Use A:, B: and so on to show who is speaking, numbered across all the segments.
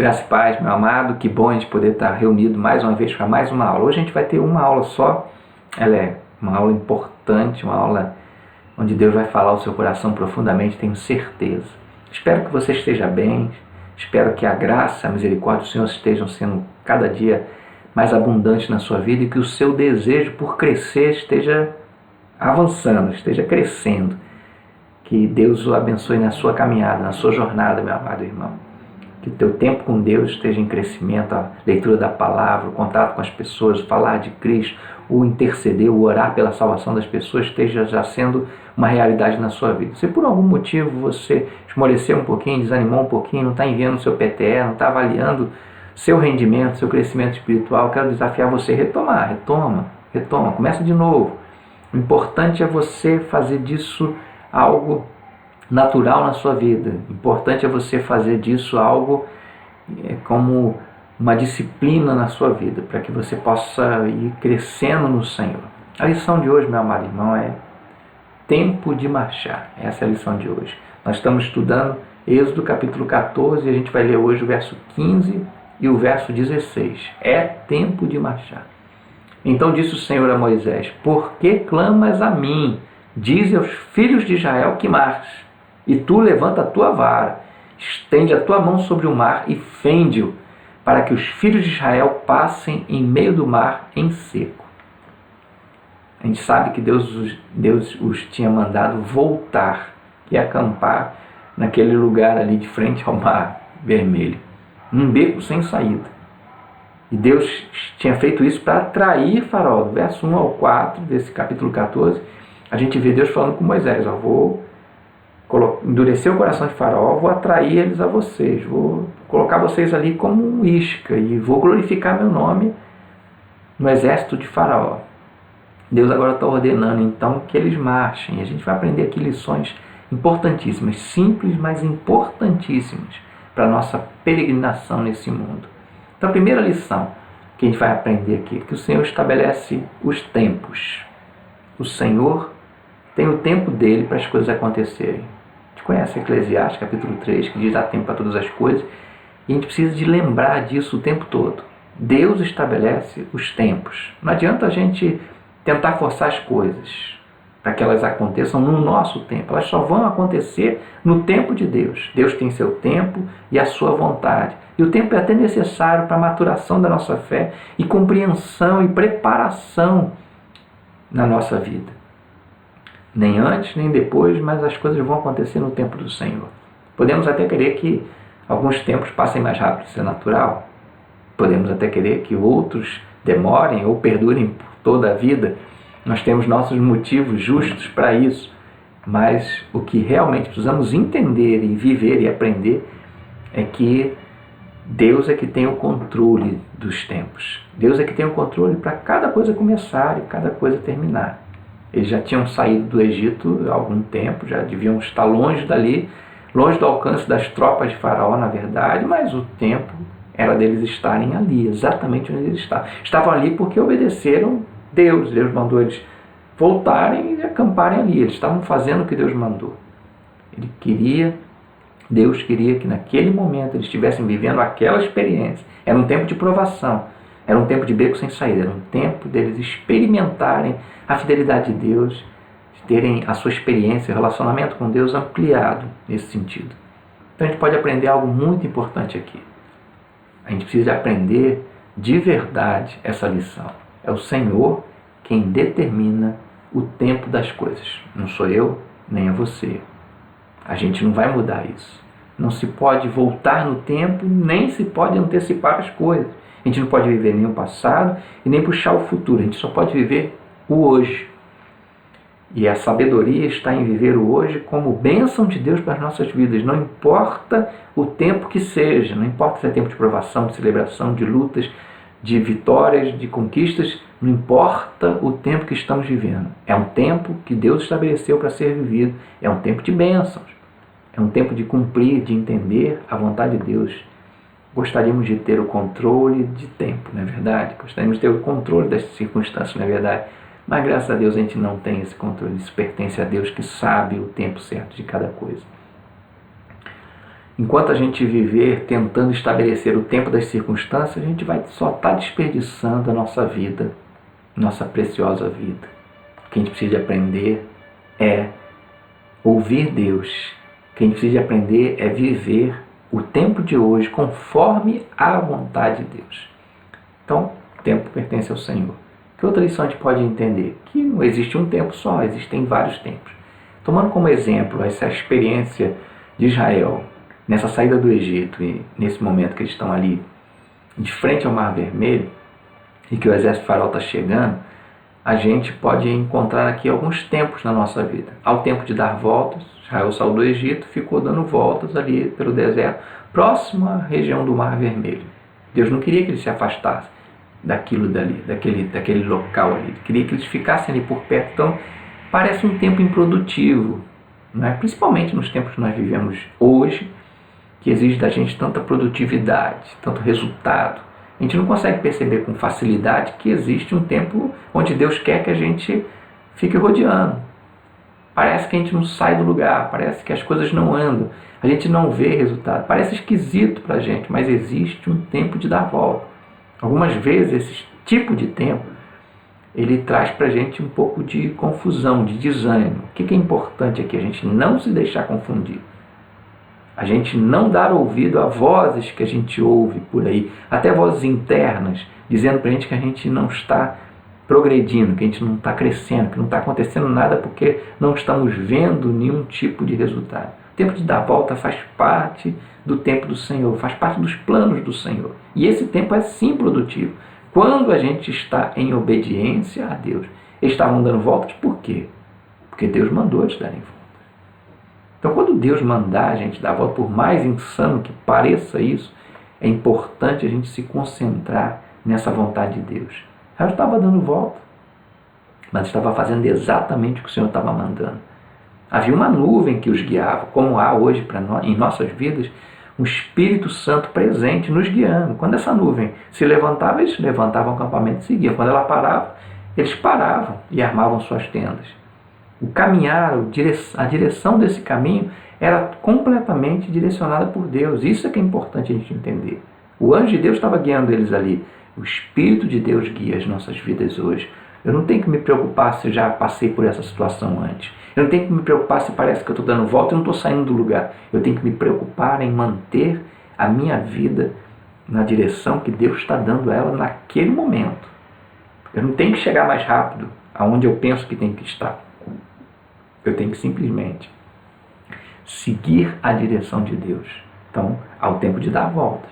A: Graça e paz, meu amado, que bom a gente poder estar reunido mais uma vez para mais uma aula. Hoje a gente vai ter uma aula só, ela é uma aula importante, uma aula onde Deus vai falar ao seu coração profundamente, tenho certeza. Espero que você esteja bem, espero que a graça, a misericórdia do Senhor estejam sendo cada dia mais abundantes na sua vida e que o seu desejo por crescer esteja avançando, esteja crescendo. Que Deus o abençoe na sua caminhada, na sua jornada, meu amado irmão. Que o teu tempo com Deus esteja em crescimento, a leitura da palavra, o contato com as pessoas, falar de Cristo, o interceder, o orar pela salvação das pessoas esteja já sendo uma realidade na sua vida. Se por algum motivo você esmoreceu um pouquinho, desanimou um pouquinho, não está enviando o seu PTE, não está avaliando seu rendimento, seu crescimento espiritual, quero desafiar você a retomar, retoma, começa de novo. O importante é você fazer disso algo natural na sua vida. O importante é você fazer disso algo como uma disciplina na sua vida, para que você possa ir crescendo no Senhor. A lição de hoje, meu amado irmão, é tempo de marchar. Essa é a lição de hoje. Nós estamos estudando Êxodo capítulo 14 e a gente vai ler hoje o verso 15 e o verso 16. É tempo de marchar. Então disse o Senhor a Moisés: por que clamas a mim? Dize aos filhos de Israel que marchem. E tu levanta a tua vara, estende a tua mão sobre o mar e fende-o, para que os filhos de Israel passem em meio do mar em seco. A gente sabe que Deus os tinha mandado voltar e acampar naquele lugar ali de frente ao mar vermelho, num beco sem saída. E Deus tinha feito isso para atrair Faraó. Do verso 1 ao 4 desse capítulo 14, a gente vê Deus falando com Moisés: vou endurecer o coração de Faraó, vou atrair eles a vocês, vou colocar vocês ali como um isca e vou glorificar meu nome no exército de Faraó. Deus agora está ordenando então que eles marchem. A gente vai aprender aqui lições importantíssimas, simples, mas importantíssimas para a nossa peregrinação nesse mundo. Então a primeira lição que a gente vai aprender aqui é que o Senhor estabelece os tempos. O Senhor tem o tempo dele para as coisas acontecerem. A gente conhece Eclesiastes capítulo 3, que diz: há tempo para todas as coisas, e a gente precisa de lembrar disso o tempo todo. Deus estabelece os tempos. Não adianta a gente tentar forçar as coisas para que elas aconteçam no nosso tempo. Elas só vão acontecer no tempo de Deus. Deus tem seu tempo e a sua vontade. E o tempo é até necessário para a maturação da nossa fé e compreensão e preparação na nossa vida. Nem antes, nem depois, mas as coisas vão acontecer no tempo do Senhor. Podemos até querer que alguns tempos passem mais rápido, isso é natural. Podemos até querer que outros demorem ou perdurem por toda a vida. Nós temos nossos motivos justos para isso. Mas o que realmente precisamos entender e viver e aprender é que Deus é que tem o controle dos tempos. Deus é que tem o controle para cada coisa começar e cada coisa terminar. Eles já tinham saído do Egito há algum tempo, já deviam estar longe dali, longe do alcance das tropas de Faraó, na verdade, mas o tempo era deles estarem ali, exatamente onde eles estavam. Estavam ali porque obedeceram Deus. Deus mandou eles voltarem e acamparem ali. Eles estavam fazendo o que Deus mandou. Deus queria que naquele momento eles estivessem vivendo aquela experiência. Era um tempo de provação. Era um tempo de beco sem saída, era um tempo deles experimentarem a fidelidade de Deus, de terem a sua experiência, o relacionamento com Deus ampliado nesse sentido. Então a gente pode aprender algo muito importante aqui. A gente precisa aprender de verdade essa lição. É o Senhor quem determina o tempo das coisas. Não sou eu, nem é você. A gente não vai mudar isso. Não se pode voltar no tempo, nem se pode antecipar as coisas. A gente não pode viver nem o passado e nem puxar o futuro. A gente só pode viver o hoje. E a sabedoria está em viver o hoje como bênção de Deus para as nossas vidas. Não importa o tempo que seja. Não importa se é tempo de provação, de celebração, de lutas, de vitórias, de conquistas. Não importa o tempo que estamos vivendo. É um tempo que Deus estabeleceu para ser vivido. É um tempo de bênçãos. É um tempo de cumprir, de entender a vontade de Deus. Gostaríamos de ter o controle de tempo, não é verdade? Gostaríamos de ter o controle das circunstâncias, não é verdade? Mas graças a Deus a gente não tem esse controle. Isso pertence a Deus que sabe o tempo certo de cada coisa. Enquanto a gente viver tentando estabelecer o tempo das circunstâncias, a gente vai só estar desperdiçando a nossa vida, nossa preciosa vida. O que a gente precisa de aprender é ouvir Deus. O que a gente precisa de aprender é viver o tempo de hoje conforme a vontade de Deus. Então, o tempo pertence ao Senhor. Que outra lição a gente pode entender? Que não existe um tempo só, existem vários tempos. Tomando como exemplo essa experiência de Israel, nessa saída do Egito e nesse momento que eles estão ali de frente ao Mar Vermelho e que o exército faraó está chegando, a gente pode encontrar aqui alguns tempos na nossa vida. Há o tempo de dar voltas. Israel saiu do Egito, ficou dando voltas ali pelo deserto, próximo à região do Mar Vermelho. Deus não queria que eles se afastassem daquilo dali, daquele local ali. Ele queria que eles ficassem ali por perto. Então, parece um tempo improdutivo, não é? Principalmente nos tempos que nós vivemos hoje, que exige da gente tanta produtividade, tanto resultado. A gente não consegue perceber com facilidade que existe um tempo onde Deus quer que a gente fique rodeando. Parece que a gente não sai do lugar, parece que as coisas não andam, a gente não vê resultado. Parece esquisito para a gente, mas existe um tempo de dar volta. Algumas vezes esse tipo de tempo, ele traz para a gente um pouco de confusão, de desânimo. O que é importante aqui? A gente não se deixar confundir. A gente não dar ouvido a vozes que a gente ouve por aí, até vozes internas, dizendo para a gente que a gente não está progredindo, que a gente não está crescendo, que não está acontecendo nada porque não estamos vendo nenhum tipo de resultado. O tempo de dar volta faz parte do tempo do Senhor, faz parte dos planos do Senhor. E esse tempo é sim produtivo. Quando a gente está em obediência a Deus. Eles estavam dando voltas por quê? Porque Deus mandou eles darem voltas. Então, quando Deus mandar a gente dar a volta, por mais insano que pareça isso, é importante a gente se concentrar nessa vontade de Deus. Ela estava dando volta, mas estava fazendo exatamente o que o Senhor estava mandando. Havia uma nuvem que os guiava, como há hoje em nossas vidas, um Espírito Santo presente nos guiando. Quando essa nuvem se levantava, eles levantavam o acampamento e seguiam. Quando ela parava, eles paravam e armavam suas tendas. O caminhar, a direção desse caminho era completamente direcionada por Deus. Isso é que é importante a gente entender. O anjo de Deus estava guiando eles ali. O Espírito de Deus guia as nossas vidas hoje. Eu não tenho que me preocupar se já passei por essa situação antes. Eu não tenho que me preocupar se parece que eu estou dando volta e não estou saindo do lugar. Eu tenho que me preocupar em manter a minha vida na direção que Deus está dando a ela naquele momento. Eu não tenho que chegar mais rápido aonde eu penso que tem que estar. Eu tenho que simplesmente seguir a direção de Deus. Então, há o tempo de dar voltas.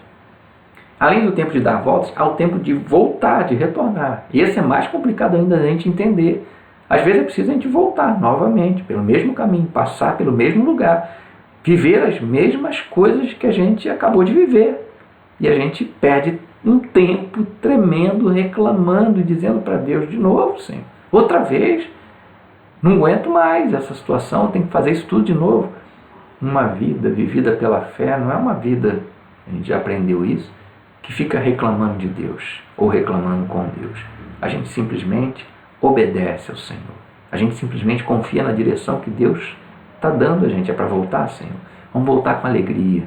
A: Além do tempo de dar voltas, há o tempo de voltar, de retornar. E esse é mais complicado ainda da gente entender. Às vezes é preciso a gente voltar novamente, pelo mesmo caminho, passar pelo mesmo lugar, viver as mesmas coisas que a gente acabou de viver. E a gente perde um tempo tremendo reclamando e dizendo para Deus de novo, Senhor, outra vez, não aguento mais essa situação, tenho que fazer isso tudo de novo. Uma vida vivida pela fé não é uma vida, a gente já aprendeu isso, que fica reclamando de Deus ou reclamando com Deus. A gente simplesmente obedece ao Senhor. A gente simplesmente confia na direção que Deus está dando a gente. É para voltar, Senhor? Vamos voltar com alegria.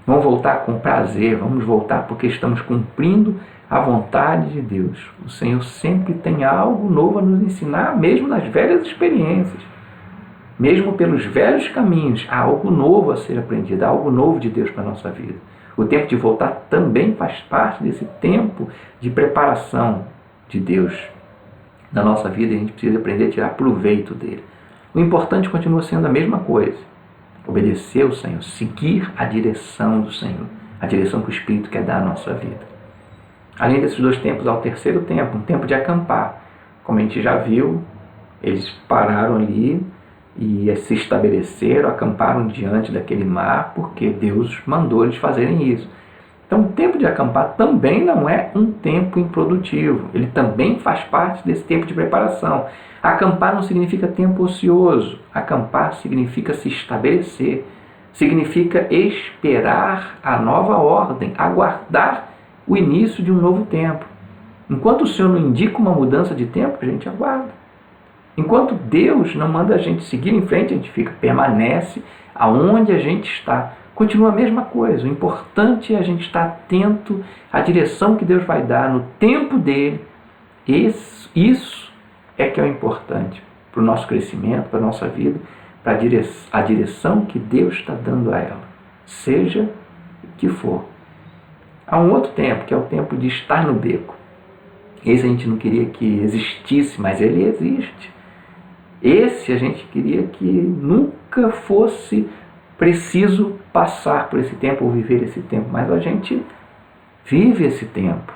A: Vamos voltar com prazer. Vamos voltar porque estamos cumprindo a vontade de Deus. O Senhor sempre tem algo novo a nos ensinar, mesmo nas velhas experiências. Mesmo pelos velhos caminhos, há algo novo a ser aprendido, há algo novo de Deus para a nossa vida. O tempo de voltar também faz parte desse tempo de preparação de Deus na nossa vida e a gente precisa aprender a tirar proveito dele. O importante continua sendo a mesma coisa. Obedecer ao Senhor, seguir a direção do Senhor, a direção que o Espírito quer dar à nossa vida. Além desses dois tempos, há o terceiro tempo, um tempo de acampar. Como a gente já viu, eles pararam ali e se estabeleceram, acamparam diante daquele mar, porque Deus mandou eles fazerem isso. Então, o tempo de acampar também não é um tempo improdutivo. Ele também faz parte desse tempo de preparação. Acampar não significa tempo ocioso. Acampar significa se estabelecer. Significa esperar a nova ordem, aguardar o início de um novo tempo. Enquanto o Senhor não indica uma mudança de tempo, a gente aguarda. Enquanto Deus não manda a gente seguir em frente, a gente permanece aonde a gente está, continua a mesma coisa. O importante é a gente estar atento à direção que Deus vai dar no tempo dele. Isso é que é o importante para o nosso crescimento, para a nossa vida, para a direção que Deus está dando a ela, seja o que for. Há um outro tempo, que é o tempo de estar no beco. Esse a gente não queria que existisse, mas ele existe. Esse a gente queria que nunca fosse preciso passar por esse tempo ou viver esse tempo, mas a gente vive esse tempo.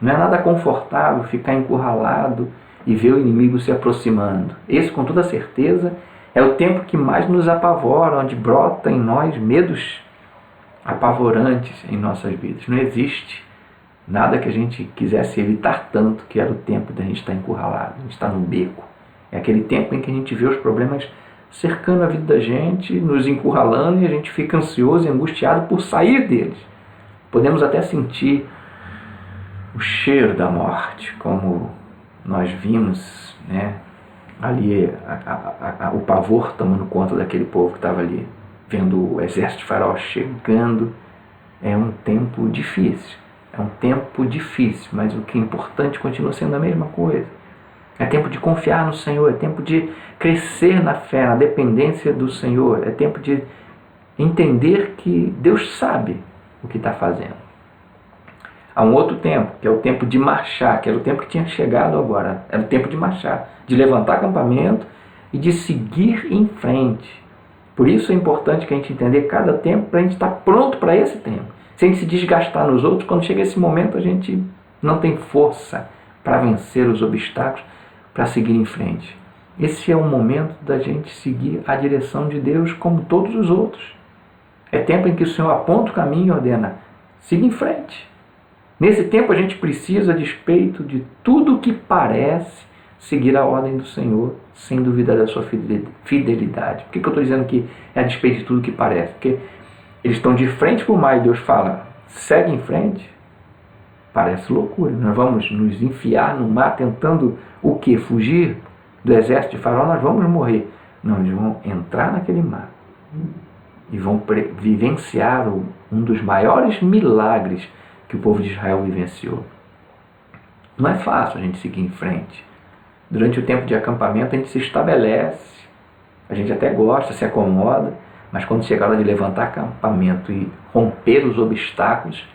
A: Não é nada confortável ficar encurralado e ver o inimigo se aproximando. Esse, com toda certeza, é o tempo que mais nos apavora, onde brota em nós medos apavorantes em nossas vidas. Não existe nada que a gente quisesse evitar tanto que era o tempo da gente estar encurralado, a gente estar no beco. É aquele tempo em que a gente vê os problemas cercando a vida da gente, nos encurralando, e a gente fica ansioso e angustiado por sair deles. Podemos até sentir o cheiro da morte, como nós vimos, né, ali o pavor tomando conta daquele povo que estava ali, vendo o exército de Faraó chegando. É um tempo difícil, mas o que é importante continua sendo a mesma coisa. É tempo de confiar no Senhor, é tempo de crescer na fé, na dependência do Senhor, é tempo de entender que Deus sabe o que está fazendo. Há um outro tempo, que é o tempo de marchar, que era o tempo que tinha chegado agora, era o tempo de marchar, de levantar acampamento e de seguir em frente. Por isso é importante que a gente entender cada tempo para a gente estar pronto para esse tempo. Se a gente se desgastar nos outros, quando chega esse momento a gente não tem força para vencer os obstáculos, para seguir em frente. Esse é o momento da gente seguir a direção de Deus como todos os outros. É tempo em que o Senhor aponta o caminho e ordena, siga em frente. Nesse tempo a gente precisa, a despeito de tudo que parece, seguir a ordem do Senhor, sem duvidar da sua fidelidade. Por que eu estou dizendo que é a despeito de tudo que parece? Porque eles estão de frente para o mar e Deus fala, segue em frente. Parece loucura. Nós vamos nos enfiar no mar tentando o quê? Fugir do exército de Faraó? Nós vamos morrer. Não, eles vão entrar naquele mar e vão vivenciar um dos maiores milagres que o povo de Israel vivenciou. Não é fácil a gente seguir em frente. Durante o tempo de acampamento a gente se estabelece, a gente até gosta, se acomoda, mas quando chega a hora de levantar acampamento e romper os obstáculos,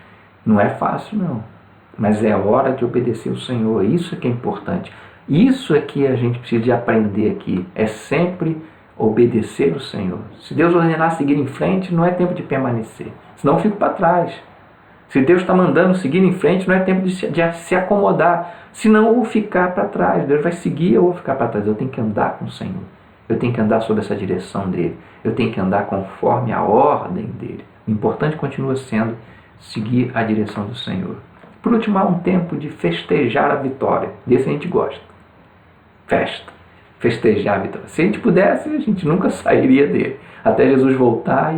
A: não é fácil não. Mas é hora de obedecer o Senhor, isso é que é importante. Isso é que a gente precisa de aprender aqui, é sempre obedecer o Senhor. Se Deus ordenar seguir em frente, não é tempo de permanecer, senão eu fico para trás. Se Deus está mandando seguir em frente, não é tempo de se acomodar, senão eu vou ficar para trás. Deus vai seguir, eu vou ficar para trás. Eu tenho que andar com o Senhor, eu tenho que andar sob essa direção dEle, eu tenho que andar conforme a ordem dEle. O importante continua sendo seguir a direção do Senhor. Por último, há um tempo de festejar a vitória. Desse a gente gosta. Festa. Festejar a vitória. Se a gente pudesse, a gente nunca sairia dele. Até Jesus voltar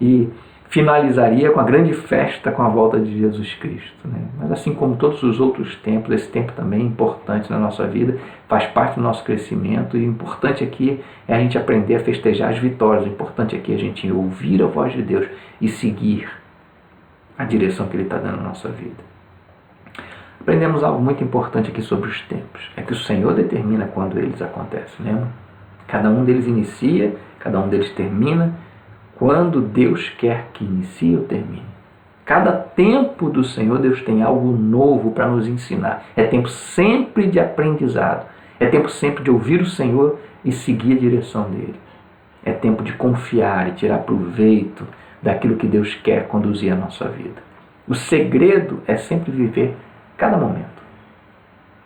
A: e finalizaria com a grande festa com a volta de Jesus Cristo. Né? Mas assim como todos os outros tempos, esse tempo também é importante na nossa vida, faz parte do nosso crescimento, e o importante aqui é a gente aprender a festejar as vitórias. O importante aqui é a gente ouvir a voz de Deus e seguir a direção que Ele está dando na nossa vida. Aprendemos algo muito importante aqui sobre os tempos. É que o Senhor determina quando eles acontecem, lembra? Cada um deles inicia, cada um deles termina, quando Deus quer que inicie ou termine. Cada tempo do Senhor, Deus tem algo novo para nos ensinar. É tempo sempre de aprendizado. É tempo sempre de ouvir o Senhor e seguir a direção dEle. É tempo de confiar e tirar proveito daquilo que Deus quer conduzir a nossa vida. O segredo é sempre viver cada momento.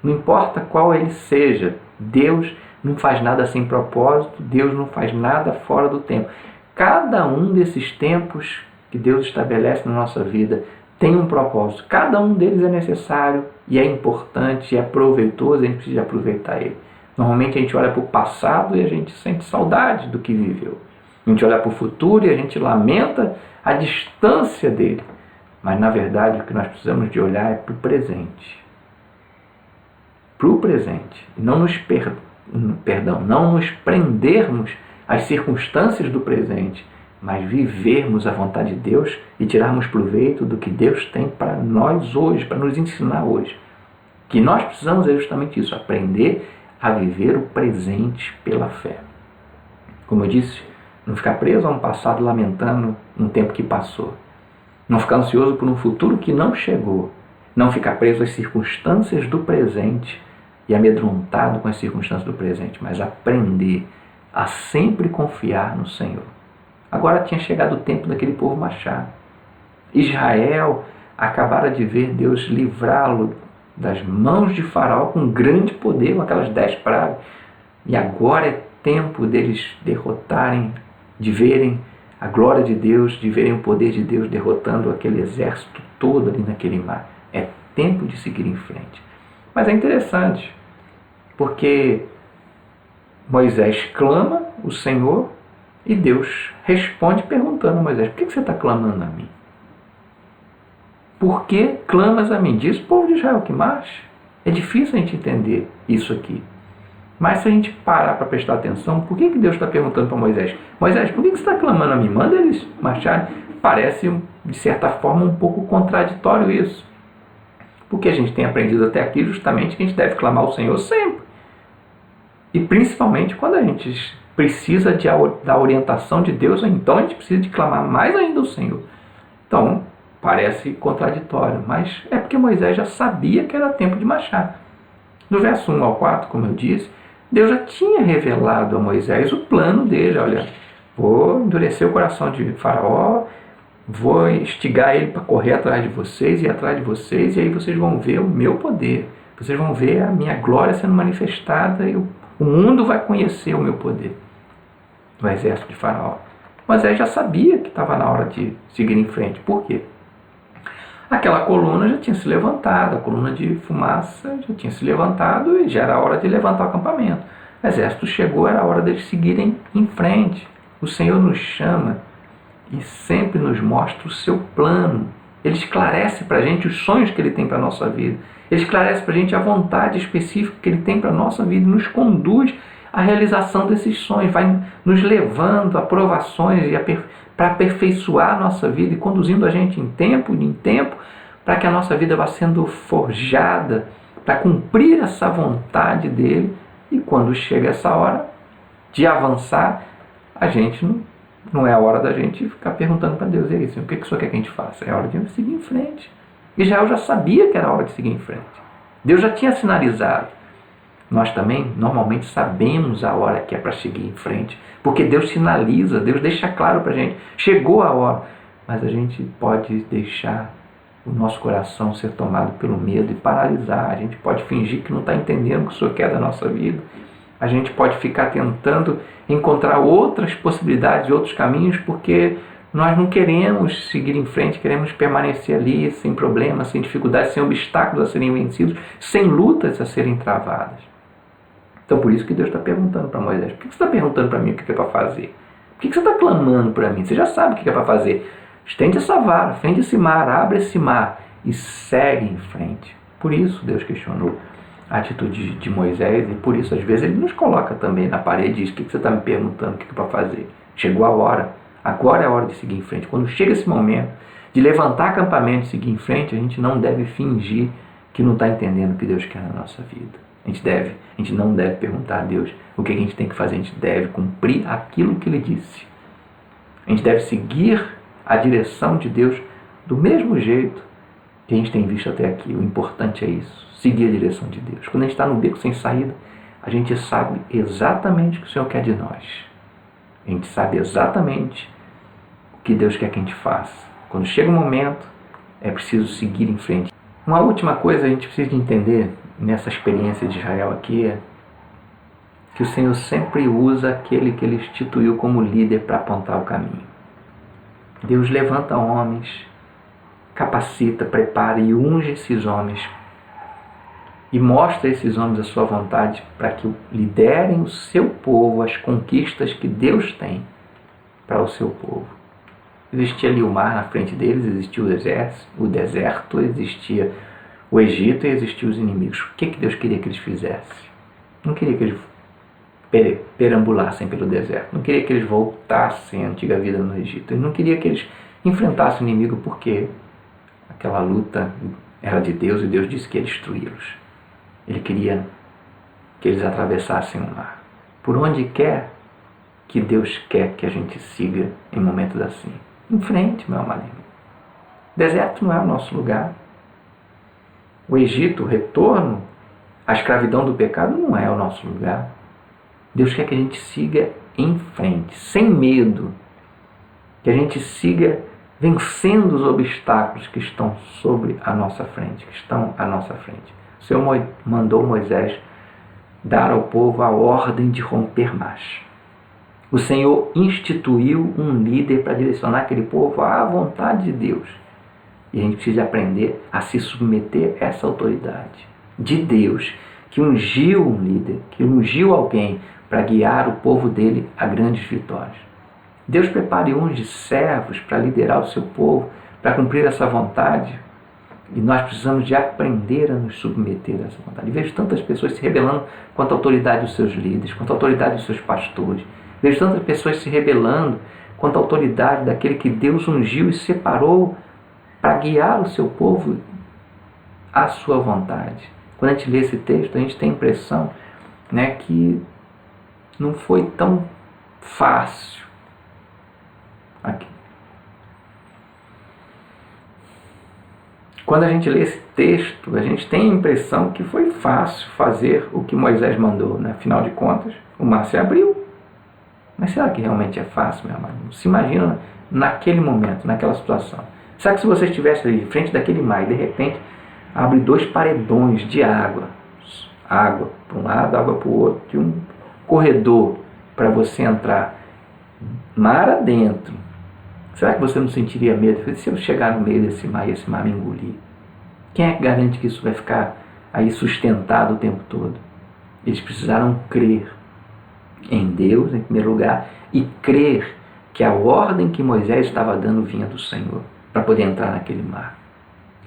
A: Não importa qual ele seja, Deus não faz nada sem propósito, Deus não faz nada fora do tempo. Cada um desses tempos que Deus estabelece na nossa vida tem um propósito. Cada um deles é necessário e é importante e é proveitoso, a gente precisa aproveitar ele. Normalmente a gente olha para o passado e a gente sente saudade do que viveu. A gente olha para o futuro e a gente lamenta a distância dele. Mas, na verdade, o que nós precisamos de olhar é para o presente. Para o presente. E não nos prendermos às circunstâncias do presente, mas vivermos a vontade de Deus e tirarmos proveito do que Deus tem para nós hoje, para nos ensinar hoje. O que nós precisamos é justamente isso, aprender a viver o presente pela fé. Como eu disse, não ficar preso a um passado lamentando um tempo que passou. Não ficar ansioso por um futuro que não chegou. Não ficar preso às circunstâncias do presente e amedrontado com as circunstâncias do presente, mas aprender a sempre confiar no Senhor. Agora tinha chegado o tempo daquele povo marchar. Israel acabara de ver Deus livrá-lo das mãos de Faraó com grande poder, com aquelas 10 pragas. E agora é tempo deles derrotarem, de verem a glória de Deus, de verem o poder de Deus derrotando aquele exército todo ali naquele mar. É tempo de seguir em frente. Mas é interessante, porque Moisés clama o Senhor e Deus responde perguntando a Moisés: por que você está clamando a mim? Por que clamas a mim? Diz o povo de Israel que marche. É difícil a gente entender isso aqui. Mas se a gente parar para prestar atenção, por que Deus está perguntando para Moisés? Moisés, por que você está clamando a mim? Manda eles marcharem. Parece, de certa forma, um pouco contraditório isso. Porque a gente tem aprendido até aqui justamente que a gente deve clamar ao Senhor sempre. E principalmente quando a gente precisa da orientação de Deus, então a gente precisa de clamar mais ainda ao Senhor. Então, parece contraditório, mas é porque Moisés já sabia que era tempo de marchar. Do verso 1 ao 4, como eu disse, Deus já tinha revelado a Moisés o plano dele. Olha, vou endurecer o coração de Faraó, vou instigar ele para correr atrás de vocês, ir atrás de vocês, e aí vocês vão ver o meu poder. Vocês vão ver a minha glória sendo manifestada e o mundo vai conhecer o meu poder. Do exército de Faraó. Moisés já sabia que estava na hora de seguir em frente. Por quê? Aquela coluna já tinha se levantado, a coluna de fumaça já tinha se levantado e já era hora de levantar o acampamento. O exército chegou, era hora deles seguirem em frente. O Senhor nos chama e sempre nos mostra o seu plano. Ele esclarece para a gente os sonhos que Ele tem para a nossa vida. Ele esclarece para a gente a vontade específica que Ele tem para a nossa vida e nos conduz à realização desses sonhos. Vai nos levando a provações e para aperfeiçoar a nossa vida e conduzindo a gente em tempo, para que a nossa vida vá sendo forjada para cumprir essa vontade dEle. E quando chega essa hora de avançar, a gente não é a hora da gente ficar perguntando para Deus: e aí, Senhor, o que o Senhor quer que a gente faça? É hora de seguir em frente. Israel já sabia que era hora de seguir em frente. Deus já tinha sinalizado. Nós também, normalmente, sabemos a hora que é para seguir em frente. Porque Deus sinaliza, Deus deixa claro para a gente. Chegou a hora. Mas a gente pode deixar o nosso coração ser tomado pelo medo e paralisar. A gente pode fingir que não está entendendo o que o Senhor quer da nossa vida. A gente pode ficar tentando encontrar outras possibilidades, outros caminhos, porque nós não queremos seguir em frente, queremos permanecer ali sem problemas, sem dificuldades, sem obstáculos a serem vencidos, sem lutas a serem travadas. Então, por isso que Deus está perguntando para Moisés: por que você está perguntando para mim o que é para fazer? Por que você está clamando para mim? Você já sabe o que é para fazer. Estende essa vara, fende esse mar, abre esse mar e segue em frente. Por isso Deus questionou a atitude de Moisés e por isso às vezes Ele nos coloca também na parede e diz: o que você está me perguntando, o que é para fazer? Chegou a hora, agora é a hora de seguir em frente. Quando chega esse momento de levantar acampamento e seguir em frente, a gente não deve fingir que não está entendendo o que Deus quer na nossa vida. A gente não deve perguntar a Deus o que a gente tem que fazer, a gente deve cumprir aquilo que Ele disse. A gente deve seguir a direção de Deus do mesmo jeito que a gente tem visto até aqui. O importante é isso, seguir a direção de Deus. Quando a gente está no beco sem saída, a gente sabe exatamente o que o Senhor quer de nós. A gente sabe exatamente o que Deus quer que a gente faça. Quando chega o momento, é preciso seguir em frente. Uma última coisa a gente precisa de entender nessa experiência de Israel aqui é que o Senhor sempre usa aquele que Ele instituiu como líder para apontar o caminho. Deus levanta homens, capacita, prepara e unge esses homens e mostra a esses homens a sua vontade para que liderem o seu povo, as conquistas que Deus tem para o seu povo. Existia ali o mar na frente deles, existia o deserto, existia o Egito e existiam os inimigos. O que Deus queria que eles fizessem? Não queria que eles perambulassem pelo deserto. Não queria que eles voltassem à antiga vida no Egito. Ele não queria que eles enfrentassem o inimigo, porque aquela luta era de Deus e Deus disse que ia destruí-los. Ele queria que eles atravessassem o mar. Por onde quer que Deus quer que a gente siga em momentos assim? Em frente, meu amado irmão. Deserto não é o nosso lugar. O Egito, o retorno à escravidão do pecado, não é o nosso lugar. Deus quer que a gente siga em frente, sem medo. Que a gente siga vencendo os obstáculos que estão sobre a nossa frente, que estão à nossa frente. O Senhor mandou Moisés dar ao povo a ordem de romper marcha. O Senhor instituiu um líder para direcionar aquele povo à vontade de Deus. E a gente precisa aprender a se submeter a essa autoridade de Deus, que ungiu um líder, que ungiu alguém para guiar o povo dele a grandes vitórias. Deus prepara e unge servos para liderar o seu povo, para cumprir essa vontade. E nós precisamos de aprender a nos submeter a essa vontade. E vejo tantas pessoas se rebelando contra a autoridade dos seus líderes, contra a autoridade dos seus pastores. Vejo tantas pessoas se rebelando contra a autoridade daquele que Deus ungiu e separou para guiar o seu povo à sua vontade. Quando a gente lê esse texto, a gente tem a impressão, que não foi tão fácil aqui. Quando a gente lê esse texto, a gente tem a impressão que foi fácil fazer o que Moisés mandou, Afinal de contas, o mar se abriu. Mas será que realmente é fácil, meu amado? Se imagina naquele momento, naquela situação. Será que se você estivesse ali, frente daquele mar, e de repente abre 2 paredões de água para um lado, água para o outro, de um corredor para você entrar mar adentro, será que você não sentiria medo? Se eu chegar no meio desse mar e esse mar me engolir, quem é que garante que isso vai ficar aí sustentado o tempo todo? Eles precisaram crer em Deus, em primeiro lugar, e crer que a ordem que Moisés estava dando vinha do Senhor, para poder entrar naquele mar.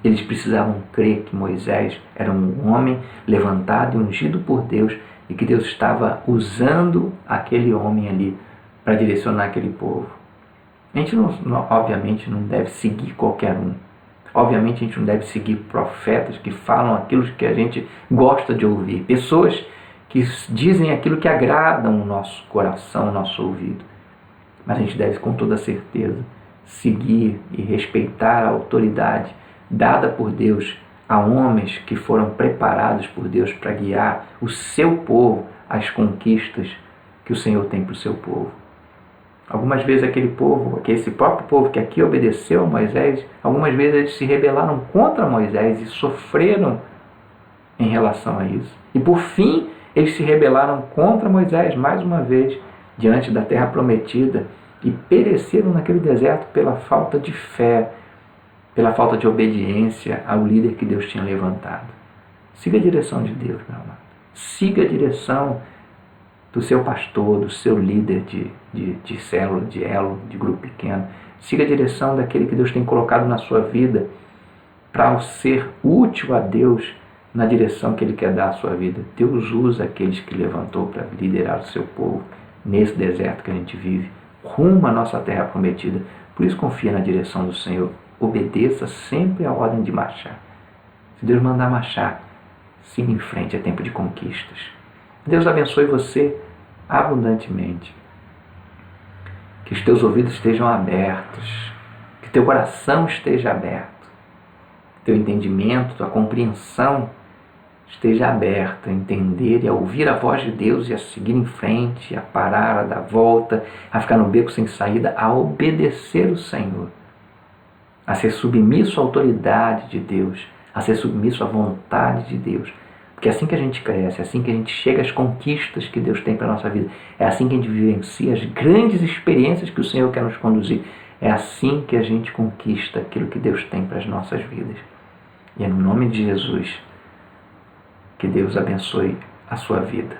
A: Eles precisavam crer que Moisés era um homem levantado e ungido por Deus, e que Deus estava usando aquele homem ali para direcionar aquele povo. A gente obviamente não deve seguir qualquer um. Obviamente a gente não deve seguir profetas que falam aquilo que a gente gosta de ouvir. Pessoas que dizem aquilo que agradam o nosso coração, o nosso ouvido. Mas a gente deve, com toda certeza, seguir e respeitar a autoridade dada por Deus a homens que foram preparados por Deus para guiar o seu povo às conquistas que o Senhor tem para o seu povo. Algumas vezes esse próprio povo que aqui obedeceu a Moisés, algumas vezes eles se rebelaram contra Moisés e sofreram em relação a isso. E por fim, eles se rebelaram contra Moisés mais uma vez diante da terra prometida e pereceram naquele deserto pela falta de fé, pela falta de obediência ao líder que Deus tinha levantado. Siga a direção de Deus, meu amado. Siga a direção do seu pastor, do seu líder de célula, de elo, de grupo pequeno. Siga a direção daquele que Deus tem colocado na sua vida para ser útil a Deus na direção que Ele quer dar à sua vida. Deus usa aqueles que levantou para liderar o seu povo nesse deserto que a gente vive, rumo à nossa terra prometida. Por isso confia na direção do Senhor. Obedeça sempre a ordem de marchar. Se Deus mandar marchar, siga em frente, é tempo de conquistas. Deus abençoe você abundantemente. Que os teus ouvidos estejam abertos, que teu coração esteja aberto, que teu entendimento, tua compreensão esteja aberta a entender e a ouvir a voz de Deus e a seguir em frente, a parar, a dar volta, a ficar no beco sem saída, a obedecer o Senhor, a ser submisso à autoridade de Deus, a ser submisso à vontade de Deus. Porque é assim que a gente cresce, é assim que a gente chega às conquistas que Deus tem para a nossa vida, é assim que a gente vivencia as grandes experiências que o Senhor quer nos conduzir, é assim que a gente conquista aquilo que Deus tem para as nossas vidas. E é no nome de Jesus que Deus abençoe a sua vida.